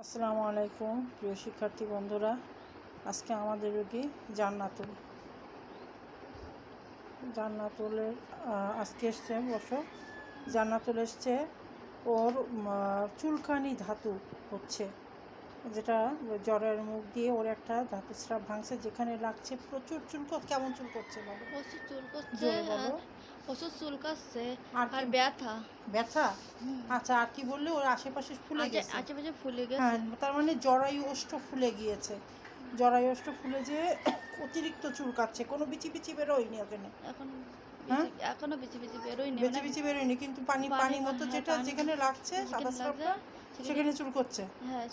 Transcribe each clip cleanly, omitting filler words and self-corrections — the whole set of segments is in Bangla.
আসসালামু আলাইকুম প্রিয় শিক্ষার্থী বন্ধুরা। আজকে আমাদের রোগী জান্নাতুলের আজকে এসছে জান্নাতুল এসছে। ওর চুলকানি ধাতু হচ্ছে, যেটা জ্বরের মুখ দিয়ে ওর একটা ধাতু স্রাব ভাঙছে, যেখানে লাগছে প্রচুর কেমন চুল করছে বলো? প্রচুর চুল করছে, জোরে বলো। প্রচুর চুল করছে আর ব্যথা। আচ্ছা, আর কি বললে? ওর আশেপাশে ফুলে গেছে। আশেপাশে ফুলে গেছে। হ্যাঁ, তার মানে জরায়ু ওষ্ঠ ফুলে গিয়েছে। জরায়ু ওষ্ঠ ফুলে যে অতিরিক্ত চুলকাচ্ছে, কোনো বিচি বেরোয়নি ওখানে। এখনো বিচি বেরোয়নি, বিচি বেরোয়নি, কিন্তু পানি মতো যেটা যেখানে লাগছে সাদা স্রাবটা সেখানে চুল করছে। হ্যাঁ,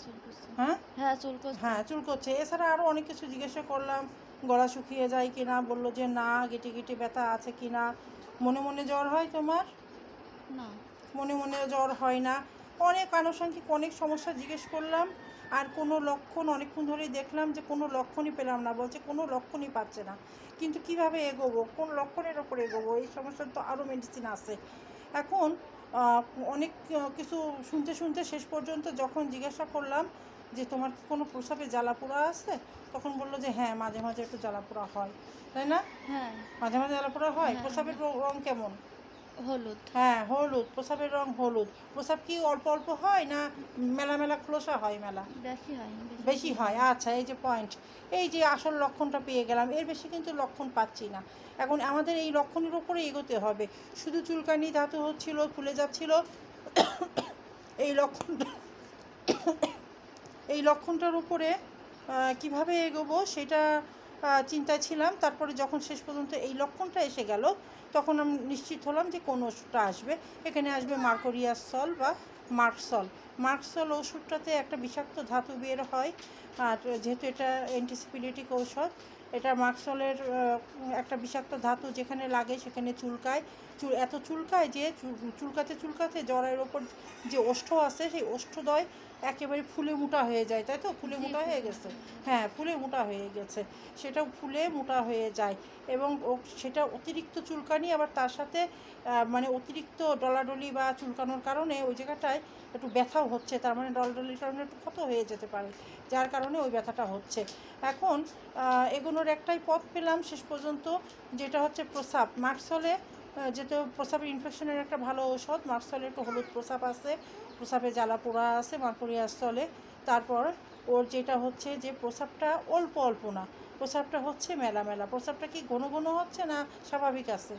চুল করছে। এছাড়া আরও অনেক কিছু জিজ্ঞাসা করলাম, গলা শুকিয়ে যায় কিনা, বললো যে না, গিটি ব্যথা আছে কিনা। মনে জ্বর হয় তোমার? না, মনে জ্বর হয় না। অনেক আনুষঙ্গিক অনেক সমস্যা জিজ্ঞেস করলাম, আর কোনো লক্ষণ অনেকক্ষণ ধরেই দেখলাম যে কোনো লক্ষণই পেলাম না। বলছে কোনো লক্ষণই পাচ্ছে না, কিন্তু কিভাবে এগোবো, কোন লক্ষণের ওপর এগোবো? এই সমস্যার তো আরও মেডিসিন আছে। এখন অনেক কিছু শুনতে শেষ পর্যন্ত যখন জিজ্ঞাসা করলাম যে তোমার কি কোনো প্রস্রাবে জ্বালাপোড়া আছে, তখন বললো যে হ্যাঁ, মাঝে মাঝে একটু জ্বালাপোড়া হয়। তাই না? হ্যাঁ, মাঝে মাঝে জ্বালাপোড়া হয়। প্রস্রাবের রং কেমন? হলুদ। হ্যাঁ, হলুদ। প্রস্রাবের রং হলুদ। প্রস্রাব কি অল্প হয় না মেলা খোলসা হয়? বেশি হয়। আচ্ছা, এই যে পয়েন্ট, এই যে আসল লক্ষণটা পেয়ে গেলাম। এর বেশি কিন্তু লক্ষণ পাচ্ছি না। এখন আমাদের এই লক্ষণের উপরে এগোতে হবে। শুধু চুলকানি ধাতু হচ্ছিল, ফুলে যাচ্ছিল, এই লক্ষণটার উপরে কিভাবে এগোবো সেটা চিন্তায় ছিলাম। তারপরে যখন শেষ পর্যন্ত এই লক্ষণটা এসে গেল, তখন আমি নিশ্চিত হলাম যে কোন ওষুধটা আসবে। এখানে আসবে মার্কোরিয়াসল বা মার্কসল ওষুধটাতে একটা বিষাক্ত ধাতু বের হয়, আর যেহেতু এটা অ্যান্টিসিপিলিটিক ঔষধ, এটা মার্কসলের একটা বিষাক্ত ধাতু যেখানে লাগে সেখানে চুলকায়। এত চুলকায় যে চুলকাতে জ্বরের ওপর যে ওষ্ঠ আছে, সেই ওষ্ঠদ্বয় একেবারে ফুলে মোটা হয়ে যায়। তাই তো? ফুলে মোটা হয়ে গেছে। হ্যাঁ, ফুলে মোটা হয়ে গেছে। সেটাও ফুলে মোটা হয়ে যায়, এবং সেটা অতিরিক্ত চুলকানি, আবার তার সাথে মানে অতিরিক্ত ডলাডলি বা চুলকানোর কারণে ওই জায়গাটায় একটু ব্যথাও হচ্ছে। তার মানে ডলাডলির কারণে একটু ক্ষত হয়ে যেতে পারে, যার কারণে ওই ব্যথাটা হচ্ছে। এখন এগুলোর একটাই পথ পেলাম শেষ পর্যন্ত, যেটা হচ্ছে প্রস্রাব। মার্কসলে যেহেতু প্রস্রাবের ইনফেকশনের একটা ভালো ঔষধ, মার্কসলে একটু হলুদ প্রস্রাব আছে, প্রস্রাবে জ্বালা পোড়া আছে মার্কোরিয়াসলে। তারপর ওর যেটা হচ্ছে যে প্রস্রাবটা অল্প না, প্রস্রাবটা হচ্ছে মেলা। প্রস্রাবটা কি ঘন হচ্ছে না স্বাভাবিক আছে?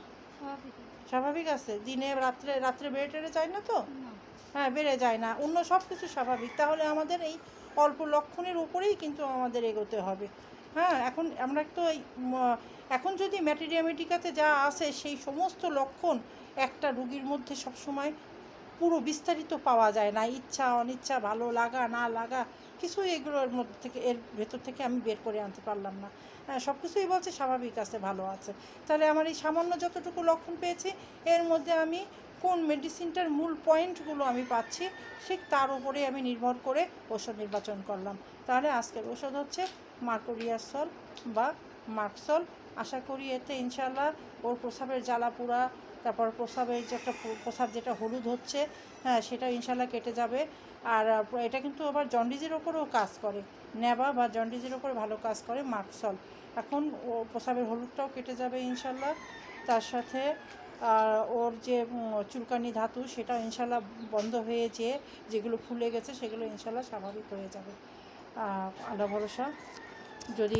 স্বাভাবিক আছে। দিনে রাত্রে বেড়ে যায় না তো? হ্যাঁ, বেড়ে যায় না। অন্য সব কিছু স্বাভাবিক। তাহলে আমাদের এই অল্প লক্ষণের উপরেই কিন্তু আমাদের এগোতে হবে। হ্যাঁ, আমরা তো এখন যদি ম্যাটেরিয়া মেডিকাতে যা আছে, সেই সমস্ত লক্ষণ একটা রুগীর মধ্যে সবসময় পুরো বিস্তারিত পাওয়া যায় না। ইচ্ছা অনিচ্ছা, ভালো লাগা না লাগা, কিছুই এগুলোর মধ্যে থেকে, এর ভেতর থেকে আমি বের করে আনতে পারলাম না। হ্যাঁ, সব কিছুই বলছে স্বাভাবিক আছে, ভালো আছে। তাহলে আমার এই সামান্য যতটুকু লক্ষণ পেয়েছি, এর মধ্যে আমি কোন মেডিসিনটার মূল পয়েন্টগুলো আমি পাচ্ছি, ঠিক তার উপরে আমি নির্ভর করে ওষুধ নির্বাচন করলাম। তাহলে আজকের ওষুধ হচ্ছে মার্কোরিয়াসল বা মার্কসল। আশা করি এতে ইনশাল্লাহ ওর প্রস্রাবের জ্বালাপোড়া, তারপর প্রস্রাবের যে একটা প্রস্রাব যেটা হলুদ হচ্ছে, হ্যাঁ, সেটা ইনশাল্লাহ কেটে যাবে। আর এটা কিন্তু আবার জন্ডিসের ওপরেও কাজ করে। নেবা বা জন্ডিসের ওপরে ভালো কাজ করে মার্কসল। এখন ও প্রস্রাবের হলুদটাও কেটে যাবে ইনশাল্লাহ। তার সাথে ওর যে চুলকানি ধাতু, সেটাও ইনশাল্লাহ বন্ধ হয়ে যেগুলো ফুলে গেছে সেগুলো ইনশাল্লাহ স্বাভাবিক হয়ে যাবে। আল্লাহ ভরসা। যদি